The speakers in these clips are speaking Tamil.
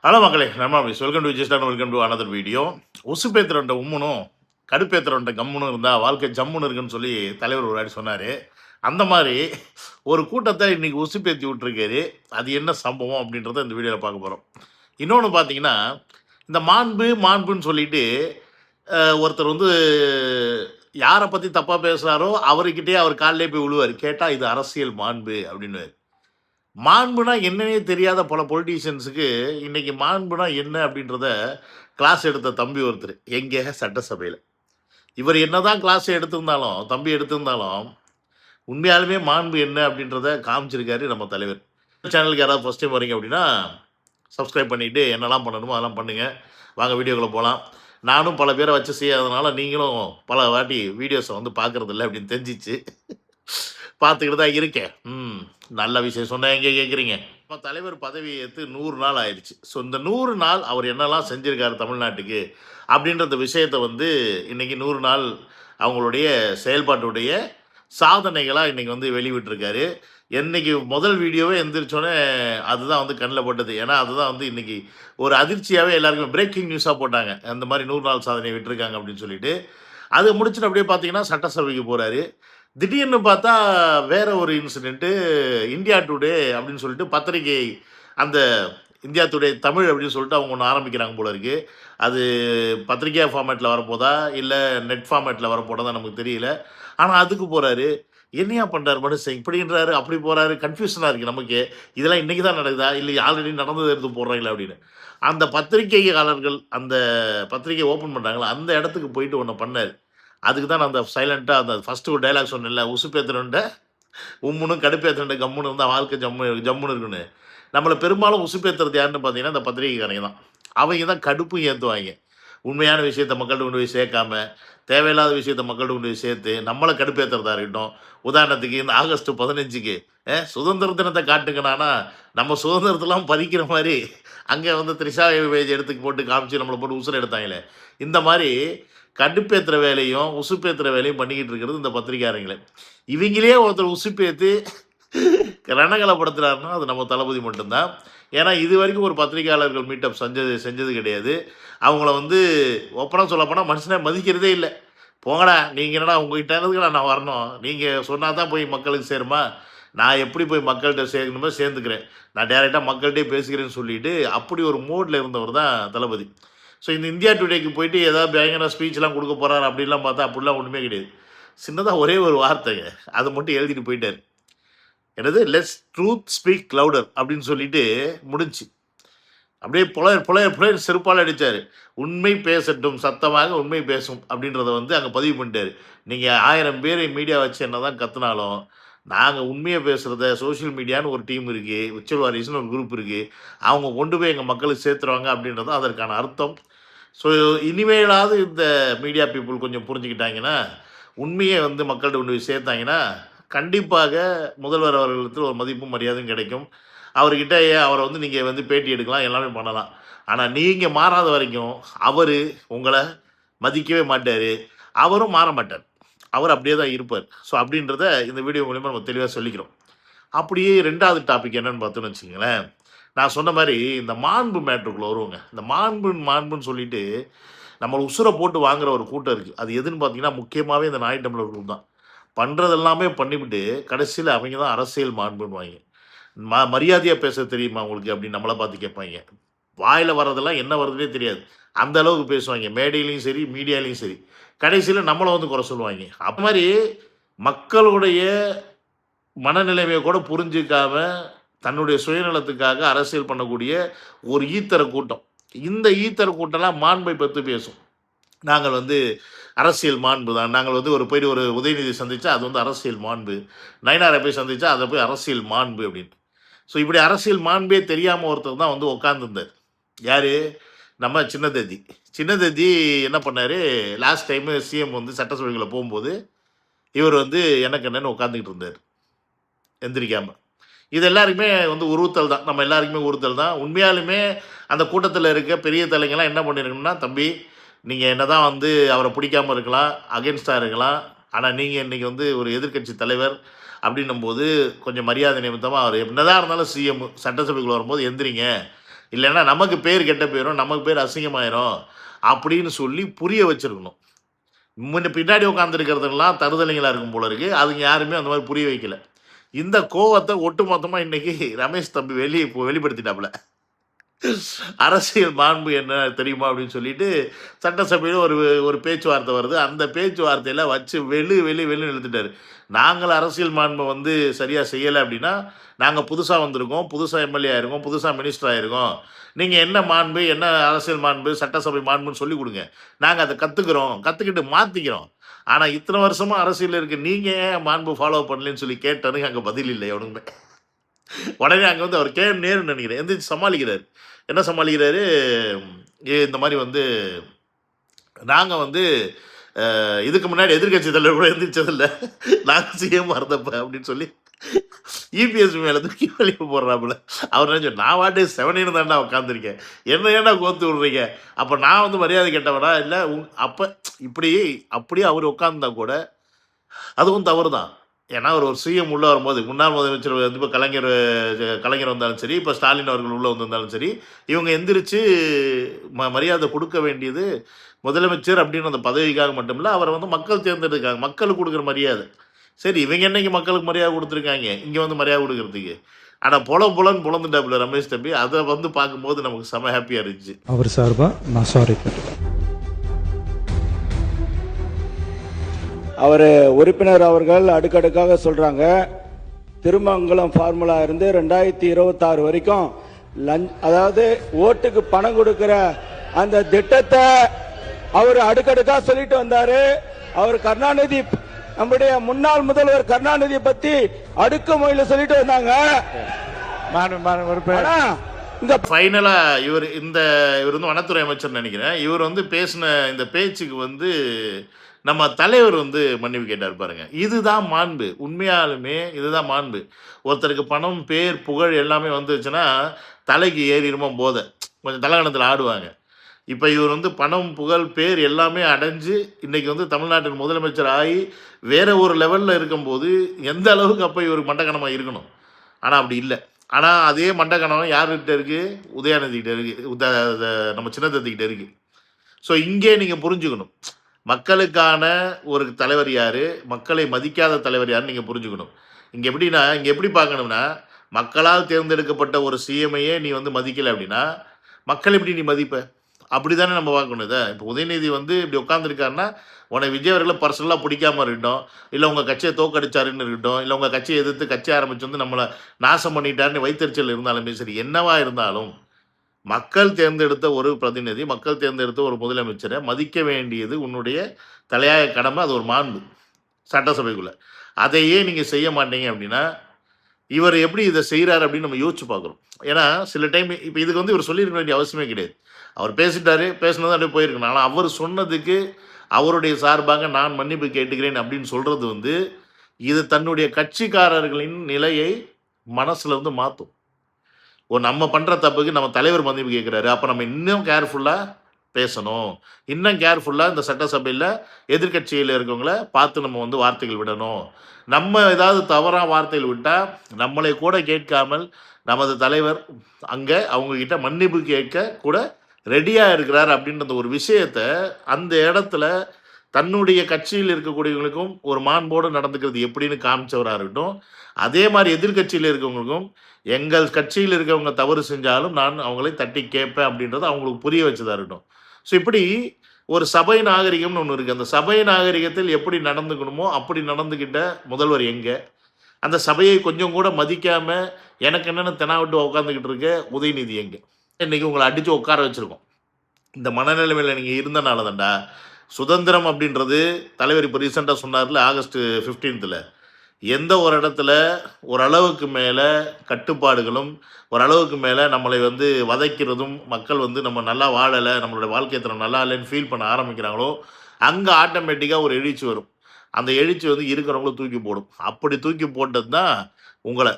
ஹலோ மக்களே, நம்ம welcome to Vijay star, welcome to another video. உசுப்பேத்துறவன்ட்ட உம்முனும் கடுப்பேத்துறவன்ட்ட கம்முனும் இருந்தால் வாழ்க்கை ஜம்முன்னு இருக்குன்னு சொல்லி தலைவர் ஒரு வாட்டி சொன்னார். அந்த மாதிரி ஒரு கூட்டத்தை இன்னைக்கு உசுப்பேற்றி விட்டுருக்காரு. அது என்ன சம்பவம் அப்படின்றத இந்த வீடியோவில் பார்க்க போகிறோம். இன்னொன்று பார்த்தீங்கன்னா, இந்த மாண்பு மாண்புன்னு சொல்லிட்டு ஒருத்தர் வந்து யாரை பற்றி தப்பாக பேசுகிறாரோ அவர்கிட்டயே அவர் காலிலே போய் விழுவார். கேட்டால் இது அரசியல் மாண்பு அப்படின்னு. மாண்புனா என்னன்னே தெரியாத பல பொலிட்டீஷியன்ஸுக்கு இன்னைக்கு மாண்புனா என்ன அப்படின்றத கிளாஸ் எடுத்த தம்பி ஒருத்தர் எங்கே சட்டசபையில். இவர் என்னதான் கிளாஸ் எடுத்திருந்தாலும், தம்பி எடுத்திருந்தாலும், உண்மையாலுமே மாண்பு என்ன அப்படின்றத காமிச்சிருக்காரு நம்ம தலைவர். சேனலுக்கு யாராவது ஃபஸ்ட் டைம் வரீங்க அப்படின்னா சப்ஸ்கிரைப் பண்ணிவிட்டு என்னெல்லாம் பண்ணணுமோ அதெல்லாம் பண்ணுங்கள். வாங்க வீடியோக்குள்ளே போகலாம். நானும் பல பேரை வச்சு செய்யாதனால நீங்களும் பல வாட்டி வீடியோஸை வந்து பார்க்குறதில்ல அப்படின்னு தெரிஞ்சிச்சு. பார்த்துக்கிட்டு தான் இருக்கேன். நல்ல விஷயம் சொன்னேன். எங்கே கேட்குறீங்க? இப்போ தலைவர் பதவி ஏற்று 100 நாள் ஆயிடுச்சு. ஸோ இந்த 100 நாள் அவர் என்னெல்லாம் செஞ்சுருக்காரு தமிழ்நாட்டுக்கு அப்படின்ற விஷயத்தை வந்து இன்றைக்கி 100 நாள் அவங்களுடைய செயல்பாட்டுடைய சாதனைகளாக இன்றைக்கி வந்து வெளிவிட்டிருக்காரு. என்னைக்கு முதல் வீடியோவே எந்திரிச்சோன்னே அதுதான் வந்து கண்ணில் பட்டது. ஏன்னா அதுதான் வந்து இன்றைக்கி ஒரு அதிர்ச்சியாகவே எல்லாருக்குமே பிரேக்கிங் நியூஸாக போட்டாங்க. அந்த மாதிரி 100 நாள் சாதனை விட்டுருக்காங்க அப்படின்னு சொல்லிட்டு. அதை முடிச்சுட்டு அப்படியே பார்த்தீங்கன்னா சட்டசபைக்கு போகிறாரு. திடீர்னு பார்த்தா வேற ஒரு இன்சிடென்ட்டு இந்தியா டுடே அப்படின்னு சொல்லிட்டு பத்திரிகை, அந்த இந்தியா டுடே தமிழ் அப்படின்னு சொல்லிட்டு அவங்க ஒன்று ஆரம்பிக்கிறாங்க போல இருக்குது. அது பத்திரிகையா ஃபார்மேட்டில் வரப்போதா இல்லை நெட் ஃபார்மேட்டில் வரப்போதா நமக்கு தெரியல. ஆனால் அதுக்கு போகிறாரு. என்னையா பண்ணுறாரு மனுஷன், இப்படின்றாரு அப்படி போகிறாரு, கன்ஃபியூஷனாக இருக்குது நமக்கு. இதெல்லாம் இன்றைக்கி தான் நடக்குதா இல்லை ஆல்ரெடி நடந்தது எடுத்து போடுறாங்களா அப்படின்னு. அந்த பத்திரிகையாளர்கள் அந்த பத்திரிகை ஓப்பன் பண்ணுறாங்களா அந்த இடத்துக்கு போயிட்டு ஒன்று பண்ணார். அதுக்கு தான் நான் அந்த சைலண்ட்டாக அந்த ஃபஸ்ட்டு ஒரு டைலாக் சொன்னேன்ல, உசுப்பேத்துறன்ட்ட உம்முன்னு கடுப்பேத்துறன்ட்ட கம்முன்னு இருந்தால் வாழ்க்கை ஜம்முன்னு இருக்குன்னு. நம்மளை பெரும்பாலும் உசுப்பேத்துறது யாருன்னு பார்த்தீங்கன்னா இந்த பத்திரிகைக்காரங்க தான். அவங்க தான் கடுப்பும் ஏற்றுவாங்க. உண்மையான விஷயத்த மக்கள்கிட்ட கொண்டு போய் சேர்க்காம, தேவையில்லாத விஷயத்த மக்கள்கிட்ட கொண்டு போய் சேர்த்து நம்மளை கடுப்பேற்றுறதா இருக்கட்டும். உதாரணத்துக்கு இந்த ஆகஸ்ட் 15க்கு சுதந்திர தினத்தை காட்டுங்கண்ணா, நம்ம சுதந்திரத்தெல்லாம் பறிக்கிற மாதிரி அங்கே வந்து த்ரிஷா பேஜ் எடுத்துக்கு போட்டு காமிச்சு நம்மளை போட்டு உசுரை எடுத்தாங்களே. இந்த மாதிரி கடுப்பேற்றுற வேலையும் உசுப்பேற்றுற வேலையும் பண்ணிக்கிட்டு இருக்கிறது இந்த பத்திரிக்காரங்களே. இவங்களே ஒருத்தர் உசுப்பேற்றி ரணகலப்படுத்துகிறாருன்னா அது நம்ம தளபதி மட்டும்தான். ஏன்னா இது வரைக்கும் ஒரு பத்திரிகையாளர்கள் மீட்டப் செஞ்சது கிடையாது. அவங்கள வந்து ஓப்பனாக சொல்லப்போனால் மனுஷனை மதிக்கிறதே இல்லை. போங்கடா, நீங்கள் என்னடா உங்கள்கிட்ட நான் வரணும், நீங்கள் சொன்னால் தான் போய் மக்களுக்கு சேருமா, நான் எப்படி போய் மக்கள்கிட்ட சேர்க்கணுமோ சேர்ந்துக்கிறேன், நான் டேரெக்டாக மக்கள்கிட்டே பேசுகிறேன்னு சொல்லிட்டு அப்படி ஒரு மோடில் இருந்தவர் தான் தளபதி. ஸோ இந்த இந்தியா டுடேக்கு போயிட்டு ஏதாவது பயங்கர ஸ்பீச்லாம் கொடுக்க போகிறார் அப்படிலாம் பார்த்தா அப்படிலாம் ஒன்றுமே கிடையாது. சின்னதாக ஒரே ஒரு வார்த்தைங்க, அதை மட்டும் எழுதிட்டு போயிட்டார். என்னது, லெட்ஸ் ட்ரூத் ஸ்பீக் லவுடர் அப்படின்னு சொல்லிட்டு முடிஞ்சு. அப்படியே புலையர் செருப்பால் அடித்தார். உண்மை பேசட்டும், சத்தமாக உண்மை பேசும் அப்படின்றத வந்து அங்கே பதிவு பண்ணிட்டார். நீங்கள் 1000 பேர் மீடியா வச்சு என்ன தான் கற்றுனாலும் நாங்கள் உண்மையை பேசுகிறத சோஷியல் மீடியான்னு ஒரு டீம் இருக்குது, விர்ச்சுவல் வாரியர்ஸ்னு ஒரு குரூப் இருக்குது, அவங்க கொண்டு போய் எங்கள் மக்களுக்கு சேர்த்துருவாங்க அப்படின்றது அதற்கான அர்த்தம். ஸோ இனிமேலாவது இந்த மீடியா பீப்புள் கொஞ்சம் புரிஞ்சுக்கிட்டாங்கன்னா, உண்மையை வந்து மக்கள்கிட்ட கொண்டு போய் சேர்த்தாங்கன்னா கண்டிப்பாக முதல்வர் அவர்களுக்கு ஒரு மதிப்பும் மரியாதையும் கிடைக்கும். அவர்கிட்ட அவரை வந்து நீங்கள் வந்து பேட்டி எடுக்கலாம், எல்லாமே பண்ணலாம். ஆனால் நீங்கள் மாறாத வரைக்கும் அவர் உங்களை மதிக்கவே மாட்டார், அவரும் மாற மாட்டார். அவர் அப்படியே தான் இருப்பார். ஸோ அப்படின்றத இந்த வீடியோ மூலிமா நம்ம தெளிவாக சொல்லிக்கிறோம். அப்படியே 2வது டாபிக் என்னென்னு பார்த்தோன்னு வச்சுங்களேன், நான் சொன்ன மாதிரி இந்த மாண்பு மேட்ருக்குள்ளே வருவோங்க. இந்த மாண்புன்னு சொல்லிட்டு நம்மளை உசுரை போட்டு வாங்குகிற ஒரு கூட்டம் இருக்குது. அது எதுன்னு பார்த்தீங்கன்னா முக்கியமாகவே இந்த நாய் டம்ளர் குரூப் தான். பண்ணுறதெல்லாமே பண்ணிவிட்டு கடைசியில் அவங்க தான் அரசியல் மாண்புன்னுவாங்க. மரியாதையாக பேச தெரியுமா உங்களுக்கு அப்படின்னு நம்மளை பார்த்து கேட்பாங்க. வாயில் வர்றதெல்லாம் என்ன வருதுன்னே தெரியாது, அந்த அளவுக்கு பேசுவாங்க. மேடையிலையும் சரி, மீடியாலையும் சரி. கடைசியில் நம்மளை வந்து குறை சொல்லுவாங்க. அப்போ மாதிரி மக்களுடைய மனநிலைமையை கூட புரிஞ்சிக்காம தன்னுடைய சுயநலத்துக்காக அரசியல் பண்ணக்கூடிய ஒரு ஈத்தர கூட்டம். இந்த ஈத்தர கூட்டம்லாம் மாண்பை பற்றி பேசும். நாங்கள் வந்து அரசியல் மாண்பு தான், நாங்கள் வந்து போயிட்டு ஒரு உதயநிதி சந்தித்தா அது வந்து அரசியல் மாண்பு, நயனாரை போய் சந்தித்தா அதை போய் அரசியல் மாண்பு அப்படின்னு. ஸோ இப்படி அரசியல் மாண்பே தெரியாமல் ஒருத்தர் தான் வந்து உட்காந்துருந்தார். யார்? நம்ம சின்னதேதி என்ன பண்ணார், லாஸ்ட் டைமு சிஎம் வந்து சட்டசபைகளை போகும்போது இவர் வந்து எனக்கு என்னன்னு உட்காந்துக்கிட்டு இருந்தார் எந்திரிக்காமல். இது எல்லாருக்குமே வந்து உறுத்தல் தான், நம்ம எல்லாருக்குமே உறுத்தல் தான். உண்மையாலுமே அந்த கூட்டத்தில் இருக்க பெரிய தலைங்கள்லாம் என்ன பண்ணியிருக்கணும்னா, தம்பி நீங்கள் என்ன தான் வந்து அவரை பிடிக்காமல் இருக்கலாம், அகென்ஸ்டாக இருக்கலாம், ஆனால் நீங்கள் இன்றைக்கி வந்து ஒரு எதிர்க்கட்சி தலைவர் அப்படின்னும்போது கொஞ்சம் மரியாதை நிமித்தமாக அவர் என்னதான் இருந்தாலும் சிஎம் சட்டசபைக்குள்ளே வரும்போது எந்திரிங்க, இல்லைன்னா நமக்கு பேர் கெட்ட போயிடும், நமக்கு பேர் அசிங்கமாயிரும் அப்படின்னு சொல்லி புரிய வச்சிருக்கணும். முன்ன பின்னாடி உட்காந்துருக்கிறதுலாம் தருதலைங்களா இருக்கும் போல இருக்கு. அதுங்க யாருமே அந்த மாதிரி புரிய வைக்கல. இந்த கோவத்த ஒட்டுமொத்தமா இன்னைக்கு ரமேஷ் தம்பி வெளிப்படுத்திட்டாப்புல. அரசியல் மாண்பு என்ன தெரியுமா அப்படின்னு சொல்லிட்டு சட்டசபையில் ஒரு ஒரு பேச்சுவார்த்தை வருது. அந்த பேச்சுவார்த்தையில வச்சு வெளுன்னு இழுத்துட்டாரு. நாங்கள் அரசியல் மாண்பை வந்து சரியா செய்யலை அப்படின்னா, நாங்க புதுசா வந்திருக்கோம், புதுசா எம்எல்ஏ ஆயிருக்கோம், புதுசா மினிஸ்டர் ஆயிருக்கோம். நீங்க என்ன மாண்பு, என்ன அரசியல் மாண்பு, சட்டசபை மாண்புன்னு சொல்லிக் கொடுங்க. நாங்க அதை கத்துக்கிறோம், கத்துக்கிட்டு மாத்திக்கிறோம். ஆனா இத்தனை வருஷமா அரசியல்ல இருக்க நீங்க ஏன் மாண்பு ஃபாலோ பண்ணலன்னு சொல்லி கேட்டனுக்கு அங்க பதில் இல்லை எவனுக்குமே. உடனே அங்க வந்து அவர் நேருன்னு நினைக்கிறேன் எந்திரிச்சு சமாளிக்கிறாரு. என்ன சமாளிக்கிறாரு, இந்த மாதிரி வந்து நாங்க வந்து இதுக்கு முன்னாடி எதிர்கட்சி தலைவர் கூட எந்திரிச்சதில்லை, நாங்க சிஎம் இருந்தப்ப அப்படின்னு சொல்லி இபிஎஸ் மேல தூக்கி வெளியே போடுறாப்புல. அவர் நினைச்சு நான் வாட்டு செவனின்னு தாண்டா உட்காந்துருக்கேன், என்ன ஏன்டா கோத்து விடுறீங்க, அப்ப நான் வந்து மரியாதை கேட்டவனா இல்லை அப்ப இப்படி அப்படியே அவர் உட்கார்ந்தா கூட அதுவும் தவறு தான். ஏன்னா அவர் ஒரு சிஎம் உள்ள வரும்போது முன்னாள் முதலமைச்சர் வந்து இப்போ கலைஞர் வந்தாலும் சரி, இப்போ ஸ்டாலின் அவர்கள் உள்ள வந்திருந்தாலும் சரி, இவங்க எந்திரிச்சு மரியாதை கொடுக்க வேண்டியது முதலமைச்சர் அப்படின்னு அந்த பதவிக்காக மட்டும் இல்லை, அவரை வந்து மக்கள் தேர்ந்தெடுக்காங்க, மக்களுக்கு கொடுக்குற மரியாதை. சரி, இவங்க என்னைக்கு மக்களுக்கு மரியாதை கொடுத்துருக்காங்க இங்கே வந்து மரியாதை கொடுக்கறதுக்கு. ஆனால் புலன்னு புலந்துட்டாப்புல ரமேஷ் தம்பி. அதை வந்து பார்க்கும்போது நமக்கு செம ஹாப்பியாக இருந்துச்சு. அவர் சார்பா நான் சாரி கேட்டேன். அவர் உறுப்பினர் அவர்கள் அடுக்கடுக்காக சொல்றாங்க, திருமங்கலம் ஃபார்முலா இருந்து 2026 வரைக்கும் அதாவது ஓட்டுக்கு பணம் கொடுக்கிற அந்த திட்டத்தை அவர் அடுக்கடுக்கா சொல்லிட்டு வந்தாரு. அவர் கருணாநிதி, நம்முடைய முன்னாள் முதல்வர் கருணாநிதி பத்தி அடுக்குமொழியில சொல்லிட்டு வந்தாங்க. இந்த ஃபைனலா இவர் வந்து வனத்துறை அமைச்சர் நினைக்கிறேன். இவர் வந்து பேசின இந்த பேச்சுக்கு வந்து நம்ம தலைவர் வந்து மன்னிப்பு கேட்டார் பாருங்க. இதுதான் மாண்பு, உண்மையாலுமே இதுதான் மாண்பு. ஒருத்தருக்கு பணம், பேர், புகழ் எல்லாமே வந்துச்சுன்னா தலைக்கு ஏறிடுமோ போதை, கொஞ்சம் தலைகணத்தில் ஆடுவாங்க. இப்போ இவர் வந்து பணம், புகழ், பேர் எல்லாமே அடைஞ்சு இன்னைக்கு வந்து தமிழ்நாட்டின் முதலமைச்சர் ஆகி வேற ஒரு லெவலில் இருக்கும்போது எந்த அளவுக்கு அப்போ இவருக்கு மண்டக்கணமாக இருக்கணும். ஆனால் அப்படி இல்லை. ஆனால் அதே மண்டக்கணம் யார்கிட்ட இருக்குது, உதயாநிதிக்கிட்ட இருக்குது, நம்ம சின்னத்தத்திக்கிட்ட இருக்குது. ஸோ இங்கே நீங்கள் புரிஞ்சுக்கணும், மக்களுக்கான ஒரு தலைவர் யார், மக்களை மதிக்காத தலைவர் யாருன்னு நீங்கள் புரிஞ்சுக்கணும். இங்கே எப்படின்னா, இங்கே எப்படி பார்க்கணும்னா, மக்களால் தேர்ந்தெடுக்கப்பட்ட ஒரு சிஎம்ஐயே நீ வந்து மதிக்கலை அப்படின்னா மக்கள் எப்படி நீ மதிப்ப? அப்படி தானே நம்ம பார்க்கணும். இதை இப்போ உதயநிதி வந்து இப்படி உட்காந்துருக்காருன்னா, உனக்கு விஜய் அவர்களை பர்சனலாக பிடிக்காமல் இருக்கட்டும், இல்லை உங்கள் கட்சியை தோக்கடிச்சாருன்னு இருக்கட்டும், இல்லை உங்கள் கட்சியை எதிர்த்து கட்சி ஆரம்பிச்சு வந்து நம்மளை நாசம் பண்ணிட்டாருன்னு வைத்தறிச்சல் இருந்தாலுமே சரி, என்னவா இருந்தாலும் மக்கள் தேர்ந்தெடுத்த ஒரு பிரதிநிதி, மக்கள் தேர்ந்தெடுத்த ஒரு முதலமைச்சரை மதிக்க வேண்டியது உன்னுடைய தலையாய கடமை. அது ஒரு மாண்பு சட்டசபைக்குள்ள. அதையே நீங்கள் செய்ய மாட்டீங்க அப்படின்னா இவர் எப்படி இதை செய்கிறார் அப்படின்னு நம்ம யோசிச்சு பார்க்குறோம். ஏன்னா சில டைம் இப்போ இதுக்கு வந்து இவர் சொல்லியிருக்க வேண்டிய அவசியமே கிடையாது. அவர் பேசிட்டாரு, பேசினது அப்படியே போயிருக்கணும். ஆனால் அவர் சொன்னதுக்கு அவருடைய சார்பாக நான் மன்னிப்பு கேட்டுக்கிறேன் அப்படின்னு சொல்கிறது வந்து இது தன்னுடைய கட்சிக்காரர்களின் நிலையை மனசுல இருந்து மாற்றும். நம்ம பண்ணுற தப்புக்கு நம்ம தலைவர் மன்னிப்பு கேட்குறாரு, அப்போ நம்ம இன்னும் கேர்ஃபுல்லாக பேசணும், இன்னும் கேர்ஃபுல்லாக இந்த சட்டசபையில் எதிர்கட்சியில் இருக்கவங்கள பார்த்து நம்ம வந்து வார்த்தைகள் விடணும். நம்ம ஏதாவது தவறாக வார்த்தைகள் விட்டால் நம்மளை கூட கேட்காமல் நமது தலைவர் அங்கே அவங்கக்கிட்ட மன்னிப்பு கேட்க கூட ரெடியாக இருக்கிறார் அப்படின்ற ஒரு விஷயத்தை அந்த இடத்துல தன்னுடைய கட்சியில் இருக்கக்கூடியவங்களுக்கும் ஒரு மாண்போடு நடந்துக்கிறது எப்படின்னு காமிச்சவராக இருக்கட்டும், அதே மாதிரி எதிர்கட்சியில் இருக்கவங்களுக்கும் எங்கள் கட்சியில் இருக்கவங்க தவறு செஞ்சாலும் நான் அவங்களை தட்டி கேட்பேன் அப்படின்றத அவங்களுக்கு புரிய வச்சதாக இருக்கட்டும். ஸோ இப்படி ஒரு சபை நாகரிகம்னு ஒன்று இருக்குது. அந்த சபை நாகரிகத்தில் எப்படி நடந்துக்கணுமோ அப்படி நடந்துக்கிட்ட முதல்வர் எங்கே, அந்த சபையை கொஞ்சம் கூட மதிக்காமல் எனக்கு என்னென்னு தெனாவிட்டு உட்காந்துக்கிட்டு இருக்க உதயநிதி எங்கே? இன்றைக்கி உங்களை அடித்து உட்கார வச்சுருக்கோம். இந்த மனநிலைமையில் நீங்கள் இருந்தனால தான்டா சுதந்திரம் அப்படின்றது தலைவர் இப்போ ரீசெண்டாக சொன்னார்ல, ஆகஸ்ட் 15th எந்த ஒரு இடத்துல ஓரளவுக்கு மேலே கட்டுப்பாடுகளும் ஓரளவுக்கு மேலே நம்மளை வந்து வதைக்கிறதும் மக்கள் வந்து நம்ம நல்லா வாழலை, நம்மளோட வாழ்க்கை தரம் நல்லா இல்லைன்னு ஃபீல் பண்ண ஆரம்பிக்கிறாங்களோ அங்கே ஆட்டோமேட்டிக்காக ஒரு எழுச்சி வரும். அந்த எழுச்சி வந்து இருக்கிறவங்களும் தூக்கி போடும். அப்படி தூக்கி போட்டது தான் உங்களை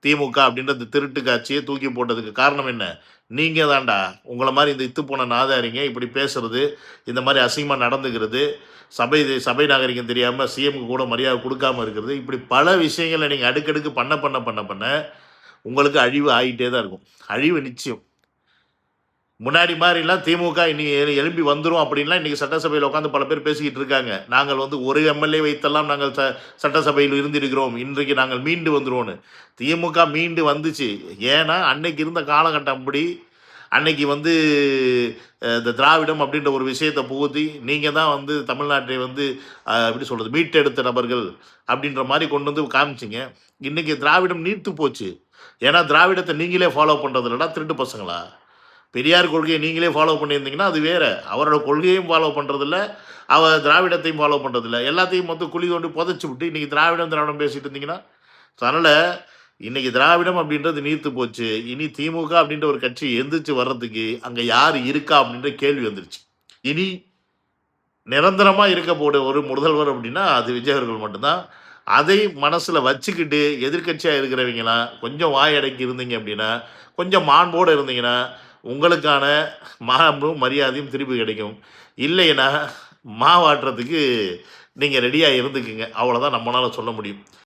திமுக அப்படின்ற இந்த திருட்டு காட்சியை தூக்கி போட்டதுக்கு காரணம் என்ன? நீங்கள் தான்டா. உங்களை மாதிரி இந்த இத்து போன நாதாரிங்க இப்படி பேசுறது, இந்த மாதிரி அசிங்கமாக நடந்துக்கிறது, சபை நாகரிகம் தெரியாமல் சிஎம்க்கு கூட மரியாதை கொடுக்காமல் இருக்கிறது, இப்படி பல விஷயங்களை நீங்கள் அடுக்கடுக்கு பண்ண உங்களுக்கு அழிவு ஆகிட்டே தான் இருக்கும். அழிவு நிச்சயம். முன்னாடி மாதிரிலாம் திமுக இன்னைக்கு எழும்பி வந்துரும் அப்படின்லாம் இன்னைக்கு சட்டசபையில் உட்காந்து பல பேர் பேசிக்கிட்டு இருக்காங்க. நாங்கள் வந்து ஒரு எம்எல்ஏ வைத்தெல்லாம் நாங்கள் சட்டசபையில் இருந்திருக்கிறோம், இன்றைக்கு நாங்கள் மீண்டு வந்துருவோன்னு. திமுக மீண்டு வந்துச்சு. ஏன்னா அன்னைக்கு இருந்த காலகட்டம் அப்படி. அன்னைக்கு வந்து இந்த திராவிடம் அப்படின்ற ஒரு விஷயத்தை புகுத்தி நீங்கள் தான் வந்து தமிழ்நாட்டை வந்து எப்படி சொல்கிறது மீட்டெடுத்த நபர்கள் அப்படின்ற மாதிரி கொண்டு வந்து காமிச்சிங்க. இன்றைக்கி திராவிடம் நீர்த்து போச்சு. ஏன்னா திராவிடத்தை நீங்களே ஃபாலோ பண்ணுறது இல்லைடா திருட்டு பசங்களா. பெரியார் கொள்கையை நீங்களே ஃபாலோ பண்ணியிருந்தீங்கன்னா அது வேறு. அவரோட கொள்கையும் ஃபாலோ பண்ணுறதில்ல, அவர் திராவிடத்தையும் ஃபாலோ பண்ணுறதில்ல. எல்லாத்தையும் மொத்தம் குழி தோண்டி புதைச்சி விட்டு இன்றைக்கி திராவிடம் பேசிகிட்டு இருந்தீங்கன்னா, அதனால் இன்றைக்கி திராவிடம் அப்படின்றது நீர்த்து போச்சு. இனி திமுக அப்படின்ற ஒரு கட்சி எந்திரிச்சு வர்றதுக்கு அங்கே யார் இருக்கா அப்படின்ற கேள்வி வந்துருச்சு. இனி நிரந்தரமாக இருக்க போட ஒரு முதல்வர் அப்படின்னா அது விஜய் அவர்கள் மட்டும்தான். அதை மனசில் வச்சுக்கிட்டு எதிர்க்கட்சியாக இருக்கிறவங்களாம் கொஞ்சம் வாயடக்கி இருந்தீங்க அப்படின்னா, கொஞ்சம் மாண்போடு இருந்தீங்கன்னா உங்களுக்கான மாண்பும் மரியாதையும் திருப்பி கிடைக்கும். இல்லைன்னா மாவாட்டுறதுக்கு நீங்கள் ரெடியாக இருந்துக்குங்க. அவ்வளோதான் நம்மளால் சொல்ல முடியும்.